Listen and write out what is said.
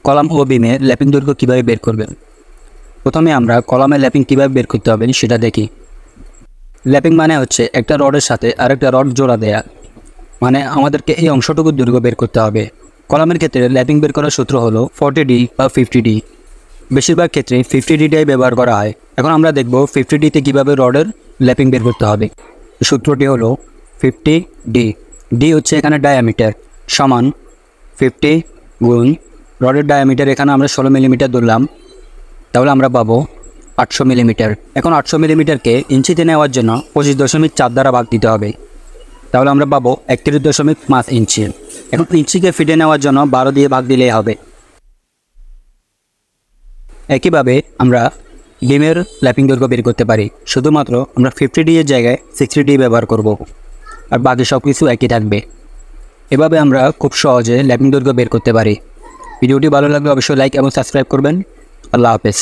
Column ও বিমে lapping দৈর্ঘ্য কীভাবে বের করবেন। প্রথমে আমরা কলামের ল্যাপিং কীভাবে বের করতে হবে সেটা দেখি। ল্যাপিং মানে হচ্ছে একটা রডের সাথে আরেকটা রড জোড়া দেয়া, মানে আমাদেরকে এই অংশটুকুর দৈর্ঘ্য বের করতে হবে। কলামের ক্ষেত্রে ল্যাপিং বের করার সূত্র হলো 40D বা 50D। বেশিরভাগ ক্ষেত্রে 50Dটাই ব্যবহার করা হয়। এখন আমরা দেখব 50Dতে কীভাবে রডের ল্যাপিং বের করতে হবে। সূত্রটি হলো 50D। ডি হচ্ছে এখানে ডায়ামিটার, সমান 50 গুণ রডের ডায়ামিটার এখানে আমরা 16 মিলিমিটার ধরলাম, তাহলে আমরা পাবো 800 মিলিমিটার। এখন 800 মিলিমিটারকে ইঞ্চিতে নেওয়ার জন্য 25.4 দ্বারা ভাগ দিতে হবে, তাহলে আমরা পাবো 31.5 ইঞ্চি। এখন ইঞ্চিকে ফিটে নেওয়ার জন্য 12 দিয়ে ভাগ দিলেই হবে। একইভাবে আমরা বিমের ল্যাপিং দৈর্ঘ্য বের করতে পারি, শুধুমাত্র আমরা 50D এর জায়গায় 60D ব্যবহার করব, আর বাকি সব কিছু একই থাকবে। এভাবে আমরা খুব সহজে ল্যাপিং দৈর্ঘ্য বের করতে পারি। ভিডিওটি ভালো লাগলে অবশ্যই লাইক এবং সাবস্ক্রাইব করবেন। আল্লাহ হাফেজ।